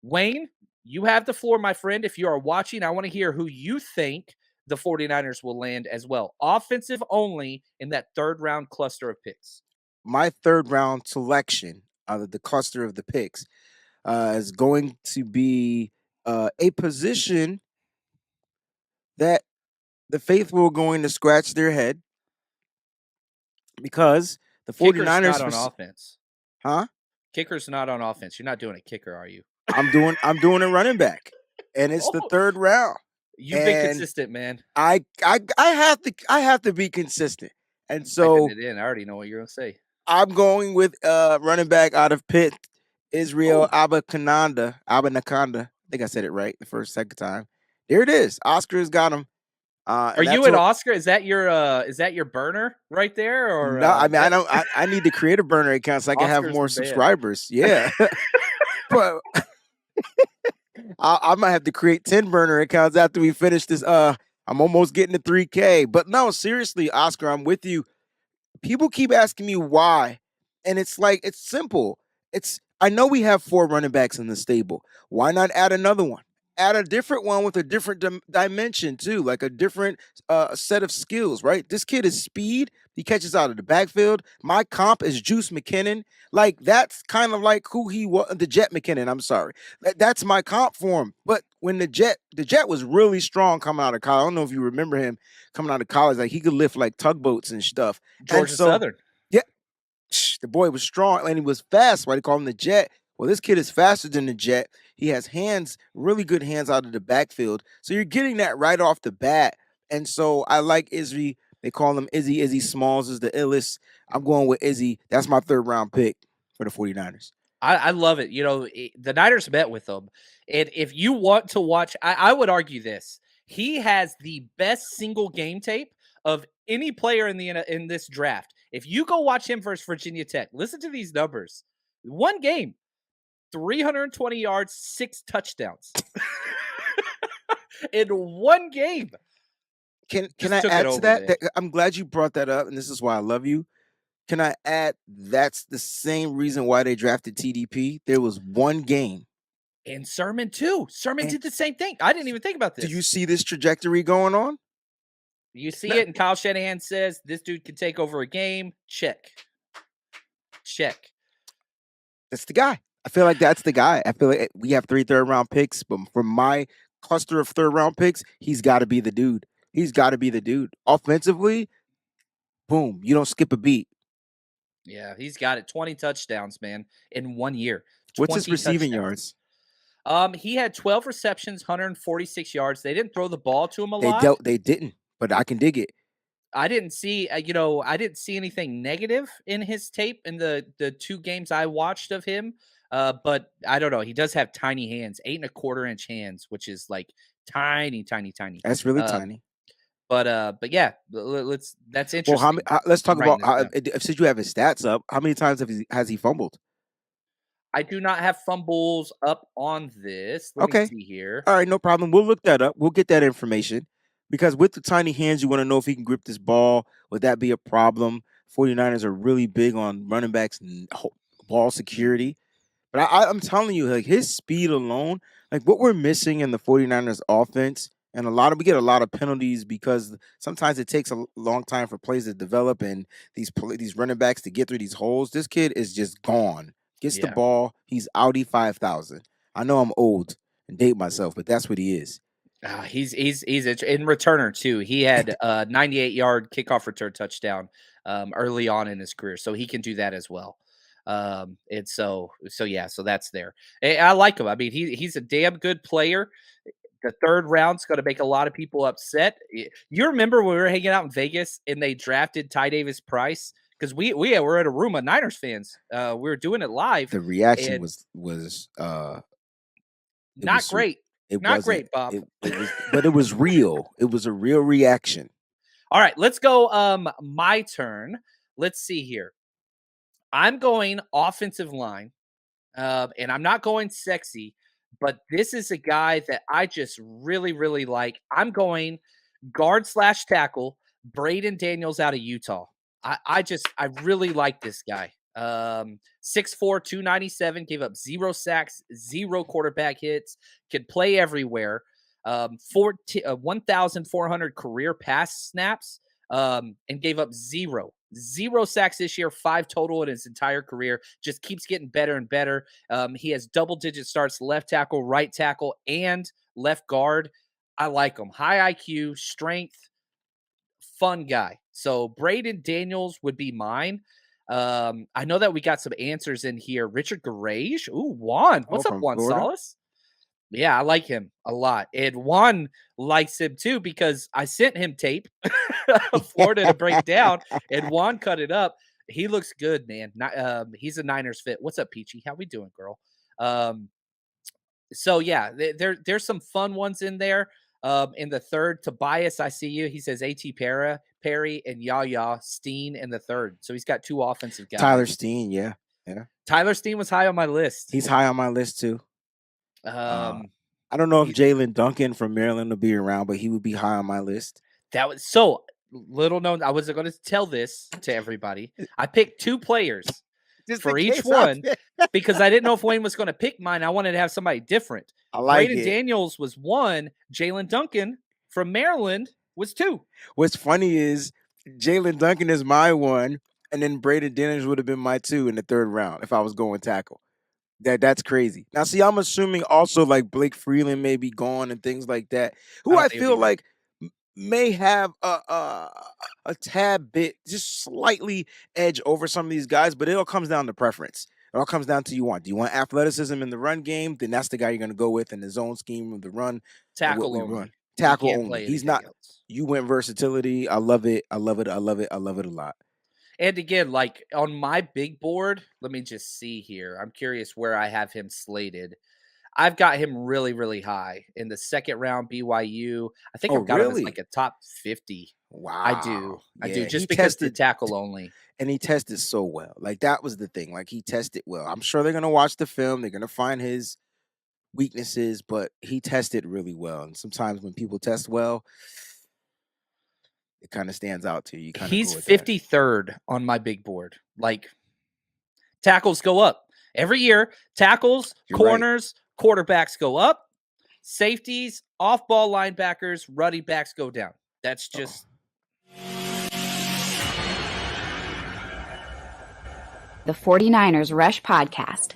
Wayne, you have the floor, my friend. If you are watching, I want to hear who you think the 49ers will land as well. Offensive only in that third round cluster of picks. My third round selection out of the cluster of the picks is going to be a position that the faithful are going to scratch their head because the Kicker's 49ers not for on offense. huh? Kicker's not on offense. You're not doing a kicker, are you? I'm doing a running back. And it's the Oh, third round. you've been And consistent, man. I have to be consistent. And Typing so it in. I already know what you're gonna say. I'm going with running back out of Pitt, Israel Oh, Abanakanda. I think I said it right the second time. There it is. Oscar's got him. are And you that's and what Oscar? Is that your burner right there? Or no, I mean I that don't I need to create a burner account so I can have Oscar's more the man? subscribers. Yeah. But I might have to create 10 burner accounts after we finish this. I'm almost getting to 3K. But no, seriously, Oscar, I'm with you. People keep asking me why, and it's like it's simple. It's I know we have 4 running backs in the stable. Why not add another one? Add a different one with a different dimension too, like a different set of skills. Right? This kid is speed. He catches out of the backfield. My comp is Juice McKinnon. Like that's kind of like who he was. The Jet McKinnon. I'm sorry. That's my comp for him. But when the Jet was really strong coming out of college. I don't know if you remember him coming out of college. Like he could lift like tugboats and stuff. And Georgia so, Southern. yeah, the boy was strong and he was fast. Why they call him the Jet? Well, this kid is faster than the Jet. He has hands, really good hands out of the backfield. So you're getting that right off the bat. And so I like Izzy. They call him Izzy. Izzy Smalls is the illest. I'm going with Izzy. That's my third round pick for the 49ers. I love it. The Niners met with them, and if you want to watch, I would argue this: he has the best single game tape of any player in this draft. If you go watch him versus Virginia Tech, listen to these numbers: one game, 320 yards, 6 touchdowns in one game. Can Just I took it add to over, that? man. I'm glad you brought that up, and this is why I love you. Can I add that's the same reason why they drafted TDP? There was one game. And Sermon too. Sermon And did the same thing. I didn't even think about do you this. see this trajectory going on? You see No, it, and Kyle Shanahan says this dude can take over a game. Check. Check. that's the guy. I feel like that's the guy. I feel like we have 3 third round picks, but from my cluster of third round picks, he's got to be the dude. He's got to be the dude. Offensively, boom, you don't skip a beat. Yeah, he's got it. 20 touchdowns, man, in 1 year. What's his 20 receiving touchdowns. yards? He had 12 receptions, 146 yards. They didn't throw the ball to him a They lot. dealt. They didn't, but I can dig it. I didn't see anything negative in his tape in the 2 games I watched of him. But I don't know. He does have tiny hands, 8.25 inch hands, which is like tiny, tiny, tiny. That's really Um, tiny. but yeah, let's. That's Well, interesting. let's talk I'm writing about this down. since you have his stats up. How many times has he fumbled? I do not have fumbles up on this. Let me Okay. see here. All right, no problem. We'll look that up. We'll get that information because with the tiny hands, you want to know if he can grip this ball. Would that be a problem? 49ers are really big on running backs and ball security. But I'm telling you, like his speed alone, like what we're missing in the 49ers offense, and we get a lot of penalties because sometimes it takes a long time for plays to develop and these running backs to get through these holes. This kid is just gone. Gets the Yeah. ball, he's Audi 5,000. I know I'm old and date myself, but that's what he is. He's in returner too. He had a 98-yard kickoff return touchdown early on in his career, so he can do that as well. It's so yeah, so that's there. I like him. I mean, he's a damn good player. The third round's going to make a lot of people upset. You remember when we were hanging out in Vegas and they drafted Ty Davis Price because we were at a room of Niners fans. We were doing it live The reaction and was it not was great, it not wasn't great, Bob. it was but it was real. It was a real reaction. All right, let's go. My turn. Let's see here. I'm going offensive line, and I'm not going sexy, but this is a guy that I just really, really like. I'm going guard slash tackle, Braden Daniels out of Utah. I really like this guy. 6'4", 297, gave up 0 sacks, 0 quarterback hits, could play everywhere. 1,400 career pass snaps, and gave up 0 sacks this year, 5 total in his entire career. Just keeps getting better and better. He has double-digit starts, left tackle, right tackle, and left guard. I like him. High IQ, strength, fun guy. So Braden Daniels would be mine. I know that we got some answers in here. Richard Garage. Ooh, Juan. Oh, What's up, from Juan Florida? Solis? Yeah, I like him a lot. And Juan likes him too because I sent him tape of Florida to break down, and Juan cut it up. He looks good, man. He's a Niners fit. What's up, Peachy? How we doing, girl? Um, so yeah, there's some fun ones in there. In the third, Tobias, I see you. He says A.T. Perry and Yaya Steen in the third. So he's got 2 offensive Tyler guys. Steen, yeah. Yeah. Tyler Steen was high on my list. He's high on my list too. Um, I don't know if he- Jalen Duncan from Maryland will be around, but he would be high on my list. that was so little known. I wasn't going to tell this to everybody. I picked 2 players Just for in each case one because I didn't know if Wayne was going to pick mine. I wanted to have somebody different. I like Braden it. Daniels was 1. Jalen Duncan from Maryland was 2. What's funny is Jalen Duncan is my 1, and then Braden Daniels would have been my 2 in the 3rd round if I was going tackle. That's crazy. Now, see, I'm assuming also like Blake Freeland may be gone and things like that, I who don't I think it'll feel be like may have a tad bit, just slightly edge over some of these guys, but it all comes down to preference. It all comes down to you want. Do you want athleticism in the run game? Then that's the guy you're going to go with in the zone scheme of the run and what tackle we only. run. He Tackle can't only. play He's anything not. else. You went versatility. I love it. I love it. I love it. I love it a lot. And again, like on my big board, let me just see here. I'm curious where I have him slated. I've got him really, really high in the 2nd round. BYU. I think Oh, I've got him as really? like a top 50. I do. Wow. I do. Yeah, he Just because the tested tackle only. and he tested so well. Like that was the thing. Like he tested well. I'm sure they're gonna watch the film. They're gonna find his weaknesses, but he tested really well. And sometimes when people test well, it kind of stands out to you. You kind of go He's with that. 53rd on my big board. Like tackles go up every year. Tackles, You're right. corners, quarterbacks go up. Safeties, off-ball linebackers, running backs go down. That's just The 49ers Rush Podcast.